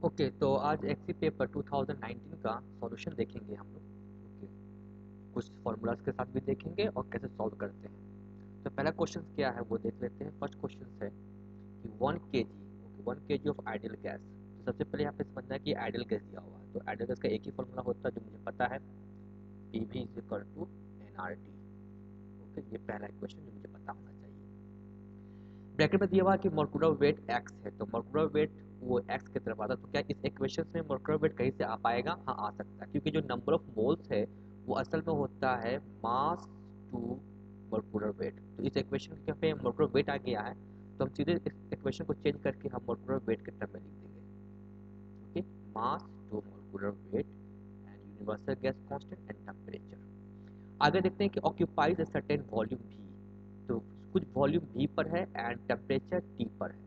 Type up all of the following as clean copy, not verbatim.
Okay, तो आज XC paper 2019 का सॉल्यूशन देखेंगे हम लोग। ओके, कुछ फॉर्मूलाज के साथ भी देखेंगे और कैसे सॉल्व करते हैं। तो पहला क्वेश्चन क्या है वो देख लेते हैं। फर्स्ट क्वेश्चन है कि 1 kg ऑफ आइडियल गैस। तो सबसे पहले यहाँ पे समझना है कि आइडियल गैस दिया हुआ है, तो आइडियल गैस का एक ही फॉर्मूला होता है जो मुझे पता है, P V is equal to N R T. Okay, ये पहला क्वेश्चन जो मुझे पता होना चाहिए। ब्रैकेट में दिया हुआ कि मोलकुलर वेट x है, तो मोलकुलर वेट वो x की तरफ आता है, तो क्या इस इक्वेशन में मोलकुलर वेट कहीं से आ पाएगा? हाँ, आ सकता है, क्योंकि जो नंबर ऑफ मोल्स है वो असल में होता है मास टू मोलकुलर वेट। तो इस इक्वेशन के पे मोलकुलर वेट आ गया है, तो हम सीधे इस इक्वेशन को चेंज करके हम मोलकुलर वेट के टर्म में लिख देंगे। Okay, mass to molecular weight and universal gas constant and temperature. आगे देखते हैं कि ऑक्यूपाइज अ सर्टेन वॉल्यूम भी, तो कुछ वॉल्यूम भी पर है एंड टेम्परेचर टी पर है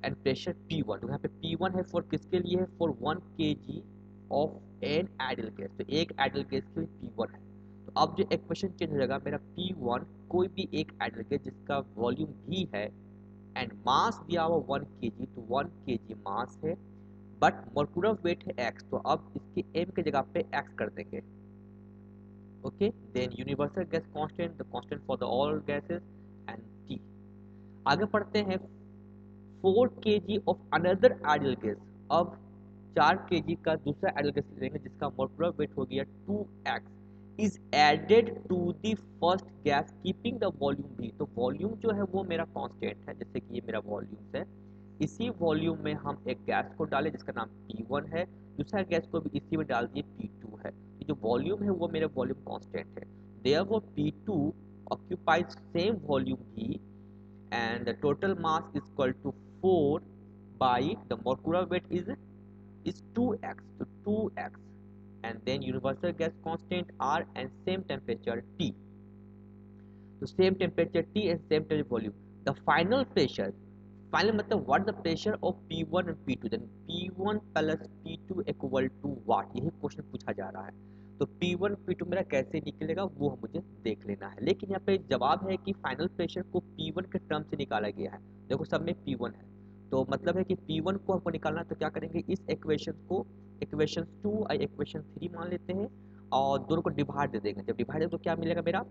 एंड प्रेशर P1। तो यहाँ पे P1 है फॉर किसके लिए है? For 1 kg of N ideal gas. तो एक आइडियल गैस के लिए P1 है। तो अब जो इक्वेशन चेंज हो जाएगा, मेरा P1 कोई भी एक आइडियल गैस जिसका वॉल्यूम भी है एंड मास दिया हुआ 1 kg, तो 1 kg मास है, बट मोलकुलर वेट है x, तो अब इसके m के जगह पे x कर देंगे। Okay, then universal gas constant, the constant for the all gases and T। आगे पढ़ते हैं 4 kg of another ideal gas. अब 4 kg का दूसरा आइडियल गैस लेंगे जिसका मोलकुलर वेट हो गया 2x is added to the first gas keeping the volume भी। तो वॉल्यूम जो है वो मेरा कांस्टेंट है, जैसे कि ये मेरा वॉल्यूम है। इसी वॉल्यूम में हम एक गैस को डालें जिसका नाम P1 है, दूसरा गैस को भी इसी में डाल दिए P2 है। ये जो वॉल्यूम है वो मेरा वॉल्यूम कांस्टेंट है। Therefore P2 occupies same volume V and the total mass is equal to 4 by the molecular weight is 2x, so 2x, and then universal gas constant R and same temperature T. So same temperature T and same temperature volume. The final pressure, final मतलब what the pressure of P1 and P2, then P1 plus P2 equal to what, यही question पूछा जा रहा है। तो P1 P2 मेरा कैसे निकलेगा वो मुझे देख लेना है, लेकिन यहाँ पे जवाब है कि फाइनल प्रेशर को P1 के टर्म से निकाला गया है। देखो सब में P1 है, तो मतलब है कि P1 को हमको निकालना है, तो क्या करेंगे, इस इक्वेशन को इक्वेशन 2 और इक्वेशन 3 मान लेते हैं और दोनों को डिवाइड दे देंगे। जब डिवाइड तो क्या मिलेगा मेरा,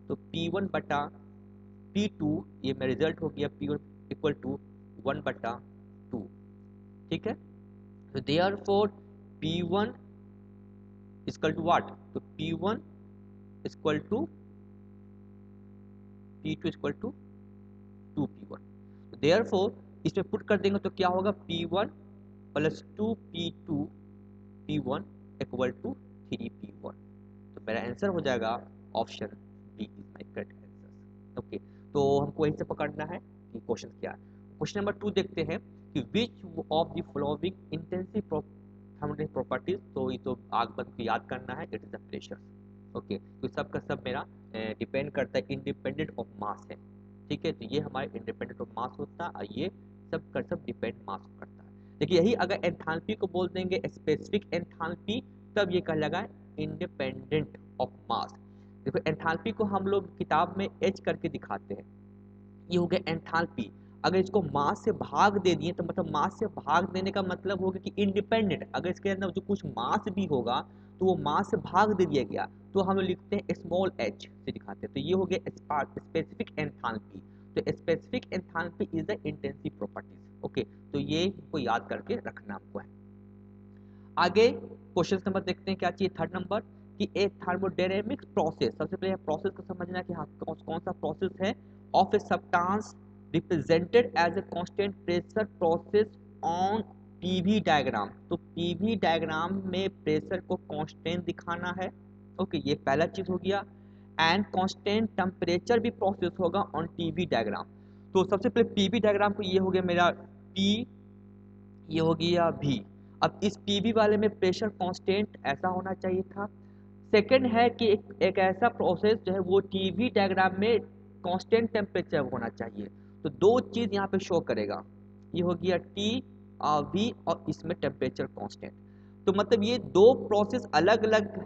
तो P1 बटा P2, ये मेरा रिजल्ट हो गया P1 इक्वल टू 1 बटा 2। ठीक है, तो therefore P1 equal to what, तो P1 equal to P2 equal to 2P1। तो देयरफॉर इसमें पुट कर देंगे तो क्या होगा, P1 plus 2P2 P1 equal to 3P1। तो मेरा आंसर हो जाएगा option B is my correct answer. Okay, तो हमको यहीं से पकड़ना है कि क्वेश्चन क्या है। क्वेश्चन नंबर 2 देखते हैं कि which of the following intensive thermodynamic properties. तो ये तो आग बंद को याद करना है, it is the pressure. Okay, तो सब का सब मेरा डिपेंड करता है इंडिपेंडेंट ऑफ मास है। ठीक है, तो ये हमारे इंडिपेंडेंट ऑफ मास होता है और ये सब का सब डिपेंड मास करता है। देखिए यही अगर एंथैल्पी को बोल देंगे स्पेसिफिक एंथैल्पी, तब ये कहलाएगा इंडिपेंडेंट ऑफ मास। देखो एंथैल्पी को हम लोग किताब में एच करके दिखाते हैं, ये हो गया एंथैल्पी। अगर इसको मास से भाग दे दिए तो मतलब मास से भाग देने का मतलब होगा कि इंडिपेंडेंट, अगर इसके अंदर जो कुछ मास भी होगा तो वो मास से भाग दे दिया गया, तो हम लिखते हैं स्मॉल एच से दिखाते हैं। तो ये हो गया स्पेसिफिक एंथैल्पी। तो specific enthalpy is the intensive properties. Okay, तो ये हमको याद करके रखना हमको है। आगे क्वेश्चन नंबर देखते हैं क्या चाहिए, थर्ड नंबर, कि ए थर्मोडायनेमिक प्रोसेस। सबसे पहले प्रोसेस को समझना है कि हाँ कौन सा प्रोसेस है। Of a substance represented as a constant pressure process on PV diagram. तो पीवी डायग्राम में प्रेशर को कांस्टेंट दिखाना है। ओके, ये पहला चीज हो गया। एंड कांस्टेंट टेम्परेचर भी प्रोसेस होगा ऑन पीवी डायग्राम। तो सबसे पहले पीवी डायग्राम को, ये हो गया मेरा पी, ये हो गया भी। अब इस पीवी वाले में प्रेशर कांस्टेंट ऐसा होना चाहिए था। सेकंड है कि एक ऐसा प्रोसेस जो है वो टीवी डायग्राम में कांस्टेंट टेम्परेचर होना चाहिए। तो दो चीज यहाँ पे शो करेगा, ये हो गया टी वी और इसमें टेम्परेचर कांस्टेंट। तो मतलब ये दो प्रोसेस अलग अलग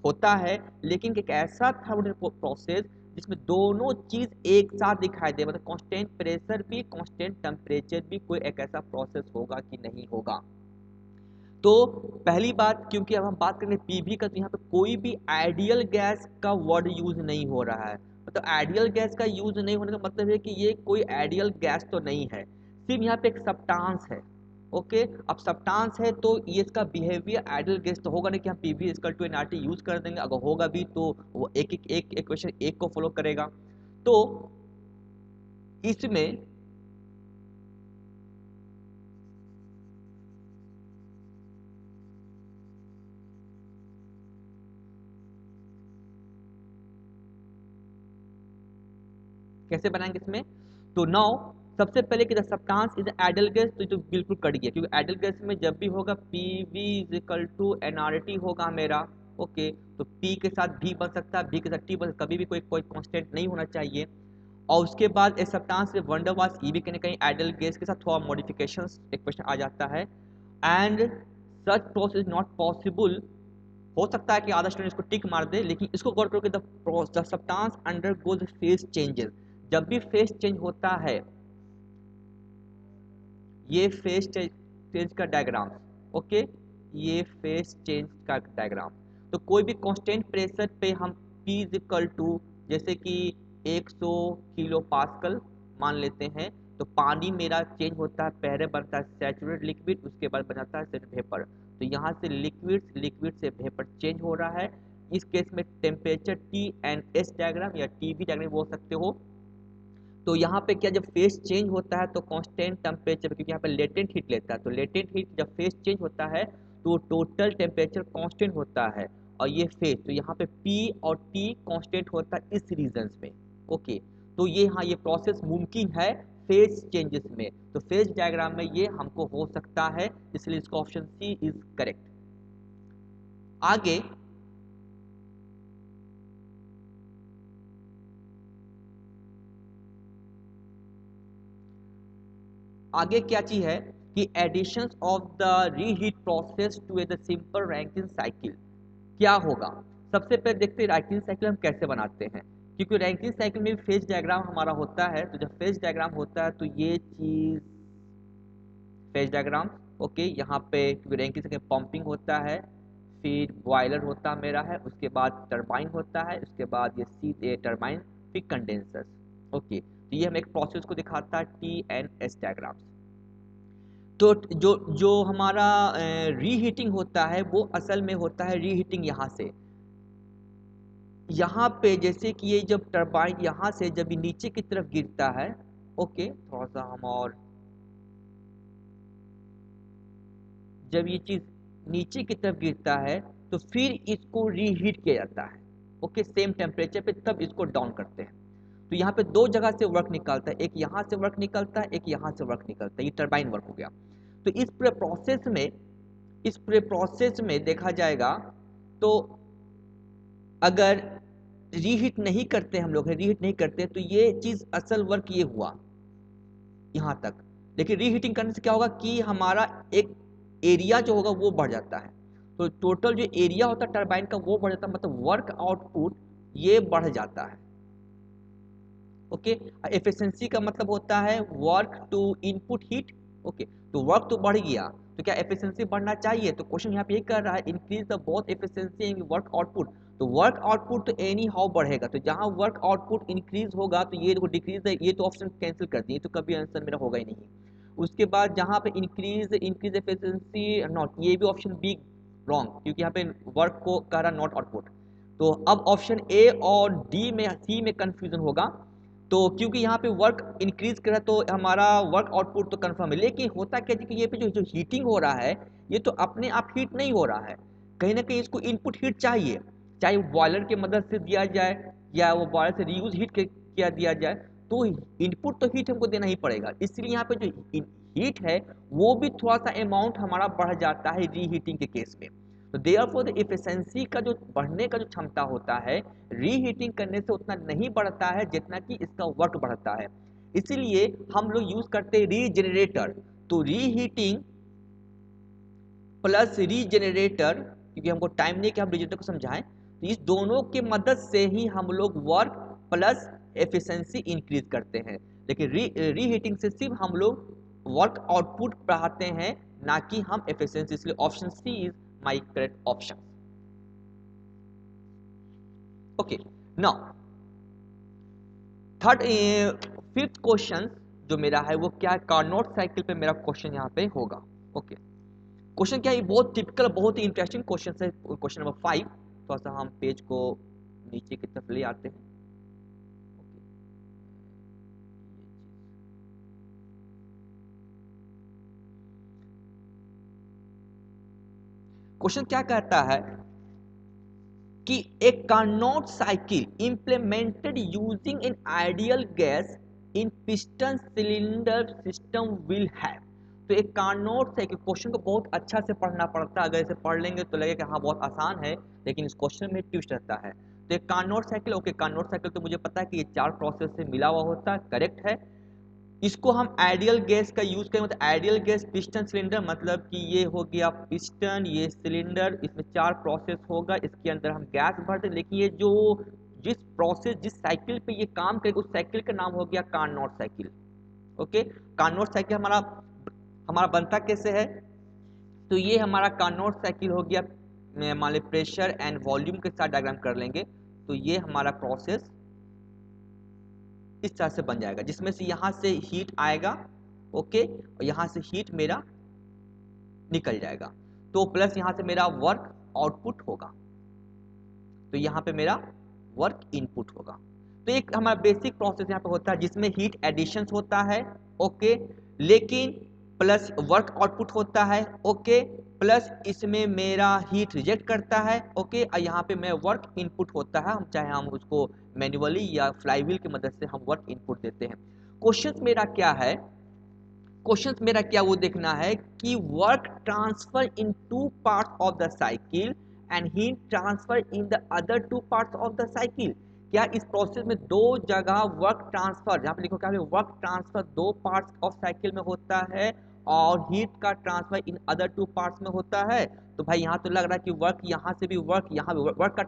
होता है, लेकिन एक ऐसा थर्मोडायनेमिक प्रोसेस जिसमें दोनों चीज एक साथ दिखाई दे, मतलब कांस्टेंट प्रेशर भी कांस्टेंट टेम्परेचर भी, कोई एक ऐसा प्रोसेस होगा कि नहीं होगा। तो पहली बात, क्योंकि अब हम बात करेंगे पीवी का, तो यहाँ पे कोई भी आइडियल गैस का वर्ड यूज नहीं हो रहा है। मतलब आइडियल गैस का यूज नहीं होने का मतलब है कि ये कोई आइडियल गैस तो नहीं है, सिर्फ यहाँ पे एक सब्सटेंस है। ओके, अब सब्सटेंस है तो ये इसका बिहेवियर आइडियल गैस तो होगा नहीं कि हम PV equal to NRT use कर देंगे। अगर होगा भी तो वो एक इक्वेशन एक को फॉलो करेगा। तो इसमें कैसे बनाएंगे इसमें, तो नाउ सबसे पहले कि the substance is ideal gas, तो बिल्कुल कट गया, क्योंकि आइडियल गैस में जब भी होगा PV is equal to NRT होगा मेरा। ओके, तो पी के साथ भी बन सकता है, भी के साथ टी बन सकता है, कभी भी कोई कोई कांस्टेंट नहीं होना चाहिए। और उसके बाद इस सब्सटेंस से वंडरवाल्स ई भी कहीं ना कहीं आइडियल गैस के साथ थोड़ा मॉडिफिकेशंस इक्वेशन आ जाता है। And such process is not possible. हो सकता है कि आधा स्टूडेंट इसको टिक मार दे, लेकिन इसको गौर करो कि the substance undergoes phase changes. जब भी फेज चेंज होता है, ये फेज चेंज का डायग्राम, ओके, ये फेज चेंज का डायग्राम। तो कोई भी कांस्टेंट प्रेशर पे हम P इज इक्वल टू जैसे कि 100 किलो पास्कल मान लेते हैं, तो पानी मेरा चेंज होता है, पहले बनता है सैचुरेटेड लिक्विड, उसके बाद बन जाता है सैचुरेटेड वेपर। तो यहाँ से लिक्विड से वेपर चेंज हो रहा है। इस केस में temperature T and S diagram या टी भी डायग्राम बोल सकते हो। तो यहाँ पे क्या, जब फेज चेंज होता है तो कांस्टेंट टेम्परेचर, क्योंकि यहाँ पे लेटेंट हीट लेता है, तो लेटेंट हीट जब फेज चेंज होता है तो टोटल टेम्परेचर कांस्टेंट होता है। और ये फेज, तो यहाँ पे P और T कांस्टेंट होता है इस रीजन में। ओके, तो ये हाँ ये प्रोसेस मुमकिन है फेज चेंजेस में, तो फेज डायग्राम में ये हमको हो सकता है, इसलिए इसका ऑप्शन सी इज करेक्ट। आगे आगे क्या चीज है कि addition of the reheat process to a the simple Rankine cycle क्या होगा। सबसे पहले देखते हैं रैंकिन साइकिल हम कैसे बनाते हैं, क्योंकि रैंकिन साइकिल में फेज डायग्राम हमारा होता है। तो जब फेज डायग्राम होता है तो ये चीज फेज डायग्राम। ओके, यहाँ पे क्योंकि रैंकिन साइकिल पंपिंग होता है, फिर बॉयलर होता मेरा है, उसके बाद टरबाइन होता है, उसके बाद ये सी टरबाइन, फिर कंडेंसर। ओके, तो ये हम एक प्रोसेस को दिखाता है टी एंड एस डायग्राम। तो जो जो हमारा रीहीटिंग होता है वो असल में होता है रीहीटिंग यहाँ से, यहाँ पे जैसे कि ये जब टरबाइन यहाँ से जब ये नीचे की तरफ गिरता है। ओके, थोड़ा सा हम और जब ये चीज नीचे की तरफ गिरता है तो फिर इसको रीहीट किया जाता है। ओके, सेम टेम्परेचर पे तब इसको डाउन करते हैं। तो यहाँ पे दो जगह से वर्क निकलता है, एक यहाँ से वर्क निकलता है, एक यहाँ से वर्क निकलता है, ये टरबाइन वर्क हो गया। तो इस पूरे प्रोसेस में देखा जाएगा तो अगर रीहीट नहीं करते हम लोग रीहीट नहीं करते तो ये चीज असल वर्क ये हुआ यहाँ तक। लेकिन रीहीटिंग करने से क्या होगा कि हमारा एक एरिया जो होगा वो बढ़ जाता है। तो टोटल जो एरिया होता है टरबाइन का वो बढ़ जाता है, मतलब वर्क आउटपुट ये बढ़ जाता है। ओके, एफिशिएंसी का मतलब होता है work to input heat. Okay, तो वर्क तो बढ़ गया तो क्या एफिशिएंसी बढ़ना चाहिए, तो क्वेश्चन यहाँ पे ये कर रहा है increase the both efficiency and work output. तो वर्क आउटपुट तो एनी हाउ बढ़ेगा, तो जहां वर्क आउटपुट इंक्रीज होगा तो ये देखो डिक्रीज है, ये तो ऑप्शन कैंसिल कर दिए, तो कभी आंसर मेरा होगा ही नहीं। उसके बाद जहां पे इंक्रीज एफिशिएंसी नॉट, ये भी ऑप्शन बी रॉन्ग, क्योंकि यहाँ पे वर्क को कह रहा नॉट आउटपुट। तो अब ऑप्शन ए और डी में सी में कंफ्यूजन होगा। तो क्योंकि यहाँ पे वर्क इंक्रीज कर रहा है तो हमारा वर्क आउटपुट तो कंफर्म है, लेकिन होता क्या है कि ये पे जो हीटिंग हो रहा है ये तो अपने आप हीट नहीं हो रहा है, कहीं ना कहीं इसको इनपुट हीट चाहिए, चाहे वो बॉयलर की मदद से दिया जाए या वो बॉयलर से रीयूज हीट किया दिया जाए, तो इनपुट तो हीट हमको देना ही पड़ेगा। इसलिए यहाँ पे जो हीट है वो भी थोड़ा सा अमाउंट हमारा बढ़ जाता है रीहीटिंग के केस में। तो देयरफॉर द एफिशिएंसी का जो बढ़ने का जो क्षमता होता है रीहीटिंग करने से उतना नहीं बढ़ता है जितना कि इसका वर्क बढ़ता है। इसीलिए हम लोग यूज करते हैं रीजनरेटर। तो रीहीटिंग प्लस रीजनरेटर, क्योंकि हमको टाइम नहीं कि हम रीजनरेटर को समझाएं, तो इस दोनों के मदद से ही हम लोग वर्क प्लस एफिशिएंसी इंक्रीज करते हैं। लेकिन रीहीटिंग से सिर्फ हम लोग वर्क आउटपुट बढ़ाते हैं, ना कि हम एफिशिएंसी, इसलिए option C is my correct option. Okay, now third fifth question जो मेरा है वो क्या है, कार्नोट साइकिल पे मेरा क्वेश्चन यहाँ पे होगा। ओके, क्वेश्चन क्या है, बहुत टिपिकल, बहुत ही इंटरेस्टिंग क्वेश्चन है। क्वेश्चन नंबर 5, थोड़ा सा हम पेज को नीचे की तरफ ले आते हैं। क्वेश्चन क्या कहता है कि a Carnot cycle implemented using an ideal gas in piston cylinder system will have. तो एक कार्नोट साइकिल, क्वेश्चन को बहुत अच्छा से पढ़ना पड़ता है, अगर इसे पढ़ लेंगे तो लगेगा हाँ बहुत आसान है, लेकिन इस क्वेश्चन में ट्विस्ट रहता है। तो एक Carnot cycle, okay Carnot cycle तो मुझे पता है कि ये 4 प्रोसेस से मिला हुआ होता है, करेक्ट है। इसको हम आइडियल गैस का यूज करें, मतलब आइडियल गैस पिस्टन सिलेंडर, मतलब कि ये हो गया पिस्टन, ये सिलेंडर, इसमें 4 प्रोसेस होगा, इसके अंदर हम गैस भर दें। लेकिन ये जो जिस प्रोसेस, जिस साइकिल पे ये काम करेगा उस साइकिल का नाम हो गया Carnot cycle. Okay, Carnot cycle हमारा हमारा बनता कैसे है, तो ये हमारा कार्नोट साइकिल हो गया, मान ली प्रेशर एंड वॉल्यूम के साथ डायग्राम कर लेंगे, तो ये हमारा प्रोसेस इस तरह से बन जाएगा, जिसमें से यहां से हीट आएगा, ओके, और यहां से हीट मेरा निकल जाएगा, तो प्लस यहां से मेरा वर्क आउटपुट होगा, तो यहां पे मेरा वर्क इनपुट होगा। तो एक हमारा बेसिक प्रोसेस यहां पे होता है जिसमें हीट एडिशन होता है, ओके, लेकिन प्लस वर्क आउटपुट होता है, ओके, प्लस इसमें मेरा हीट रिजेक्ट करता है, ओके, और यहाँ पे मैं वर्क इनपुट होता है, हम चाहे हम उसको मैन्युअली या फ्लाईव्हील की मदद से हम वर्क इनपुट देते हैं। क्वेश्चन मेरा क्या है, क्वेश्चन मेरा क्या वो देखना है कि work transfer in 2 parts of the cycle and heat transfer in the other 2 parts of the cycle. क्या इस प्रोसेस में 2 जगह वर्क ट्रांसफर, यहाँ पे लिखो क्या है, work transfer 2 parts of cycle में होता है और हीट का ट्रांसफर इन अदर 2 पार्ट्स में होता है। तो भाई यहाँ तो लग रहा है कि वर्क यहाँ से भी वर्क, यहाँ भी वर्क का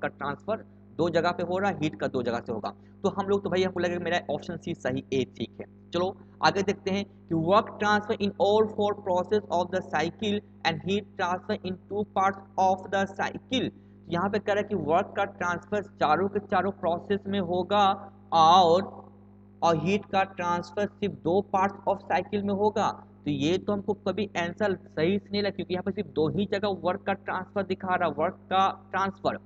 ट्रांसफर 2 जगह पे हो रहा है, हीट का 2 जगह से होगा। तो हम लोग तो भाई हमको लगेगा मेरा ऑप्शन सी सही, ए ठीक है। चलो आगे देखते हैं कि work transfer in all 4 process of the cycle and heat transfer in 2 parts of the cycle. यहाँ पे कह रहा है कि वर्क का ट्रांसफर चारों के चारों प्रोसेस में होगा और हीट का ट्रांसफर सिर्फ 2 पार्ट्स ऑफ साइकिल में होगा। तो ये तो हमको कभी आंसर सही से नहीं लगा, क्योंकि यहाँ पे सिर्फ 2 ही जगह वर्क का ट्रांसफर दिखा रहा है, वर्क का ट्रांसफर।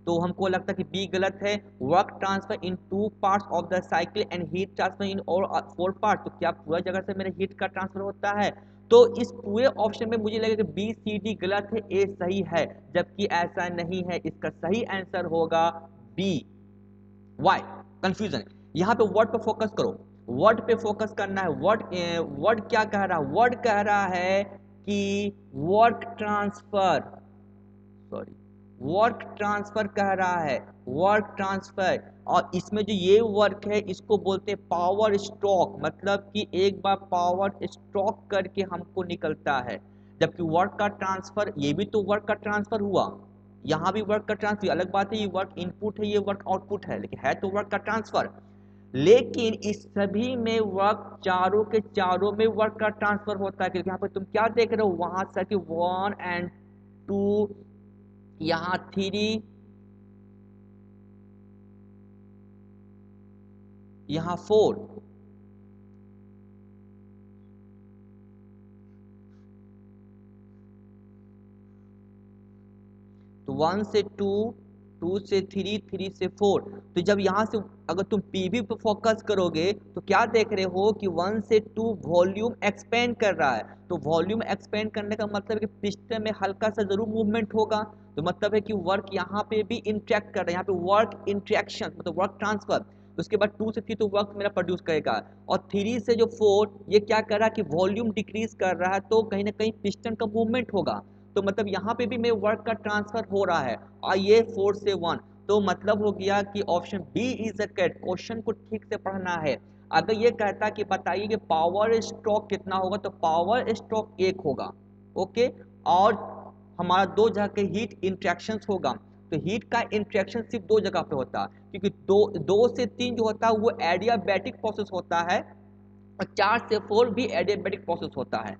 तो हमको लगता है कि बी गलत है, work transfer in 2 parts of the cycle and heat transfer in all 4 part. तो क्या पूरा जगह से मेरे हीट का ट्रांसफर होता है, तो इस पूरे ऑप्शन में मुझे लगेगा कि बी सी डी गलत है, ए सही है, जबकि ऐसा नहीं है, इसका सही आंसर होगा बी। वाई कंफ्यूजन, यहाँ पे वर्ड पे फोकस करो, वर्ड पे फोकस करना है। वर्ड क्या कह रहा है, वर्ड कह रहा है कि work transfer, sorry, work transfer कह रहा है, वर्क ट्रांसफर। और इसमें जो ये वर्क है इसको बोलते हैं पावर स्ट्रोक, मतलब कि एक बार पावर स्ट्रोक करके हमको निकलता है। जबकि वर्क का ट्रांसफर, ये भी तो वर्क का ट्रांसफर हुआ, यहाँ भी वर्क का ट्रांसफर, अलग बात है ये वर्क इनपुट है ये वर्क आउटपुट है, लेकिन है तो वर्क का ट्रांसफर। लेकिन इस सभी में वर्क, चारों के चारों में वर्क का ट्रांसफर होता है, क्योंकि यहाँ पर तुम क्या देख रहे हो, वहां से 1 एंड 2, यहाँ 3, यहाँ 4, तो 1 से 2, 2 से 3, 3 से 4। तो जब यहाँ से अगर तुम पीवी पे फोकस करोगे तो क्या देख रहे हो कि 1 से 2 वॉल्यूम एक्सपेंड कर रहा है। तो वॉल्यूम एक्सपेंड करने का मतलब है कि पिस्टन में हल्का सा जरूर मूवमेंट होगा, तो मतलब है कि वर्क यहाँ पे भी इंटरेक्ट कर रहा है, यहाँ पे वर्क इंटरेक्शन मतलब वर्क ट्रांसफर। उसके बाद 2 से 3 तो वर्क मेरा प्रोड्यूस करेगा, और 3 से जो 4 ये क्या कर रहा है कि वॉल्यूम डिक्रीज कर रहा है, तो कहीं ना कहीं पिस्टन का मूवमेंट होगा, तो मतलब यहाँ पे भी मैं वर्क का ट्रांसफर हो रहा है। और ये 4 से 1, तो मतलब हो गया कि option B is the correct. Question को ठीक से पढ़ना है। अगर ये कहता कि बताइए कि पावर स्ट्रोक कितना होगा, तो पावर स्ट्रोक 1 होगा, ओके, और हमारा 2 जगह के हीट इंट्रैक्शन होगा। तो हीट का इंट्रैक्शन सिर्फ 2 जगह पे होता है, क्योंकि 2 से 3 जो होता है वो एडियाबैटिक प्रोसेस होता है, और 4 से 4 भी एडियाबैटिक प्रोसेस होता है।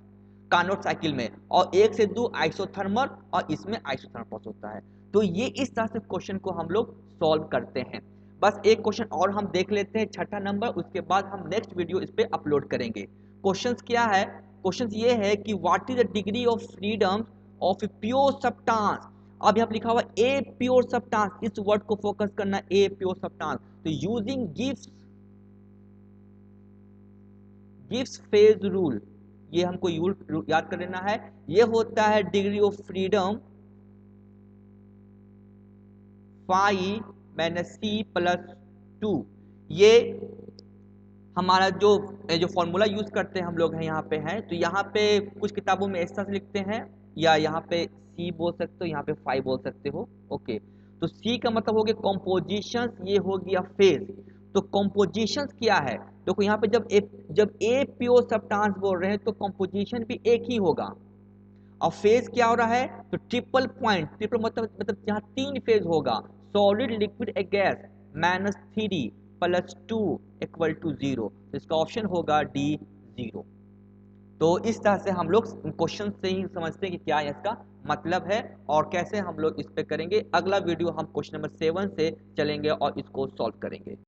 कार्नोट साइकिल में, और 1 से 2 आइसोथर्मल और इसमें आइसोथर्मल प्रोसेस होता है। तो ये इस तरह से क्वेश्चन को हम लोग सॉल्व करते हैं। बस एक क्वेश्चन और हम देख लेते हैं, छठा नंबर, उसके बाद हम नेक्स्ट वीडियो इस पे अपलोड करेंगे। क्वेश्चंस क्या है? क्वेश्चंस ये है कि what is the degree of freedom of a pure substance. अब यहाँ पे लिखा हुआ ए प्योर सब्सटेंस, इस वर्ड को फोकस करना, ए प्योर सब्सटेंस। तो यूजिंग गिब्स फेज रूल, ये हमको याद कर लेना है। ये होता है degree of freedom five minus C plus 2। ये हमारा जो फॉर्मूला यूज करते हैं हम लोग हैं यहाँ पे है। तो यहाँ पे कुछ किताबों में इस तरह से लिखते हैं, या यहाँ पे सी बोल सकते हो, यहाँ पे 5 बोल सकते हो। ओके, तो सी का मतलब हो गया कॉम्पोजिशन, ये हो गया फेज। तो कॉम्पोजिशन क्या है? देखो यहाँ पे जब ए प्योर सब्सटेंस बोल रहे हैं तो कॉम्पोजिशन भी एक ही होगा। और फेज क्या हो रहा है? तो ट्रिपल पॉइंट, ट्रिपल मतलब यहाँ 3 फेज होगा, solid liquid a gas -3 plus 2 equal to 0। तो इसका ऑप्शन होगा डी 0। तो इस तरह से हम लोग क्वेश्चन से ही समझते हैं कि क्या इसका मतलब है और कैसे हम लोग इस पे करेंगे। अगला वीडियो हम क्वेश्चन नंबर 7 से चलेंगे और इसको सॉल्व करेंगे।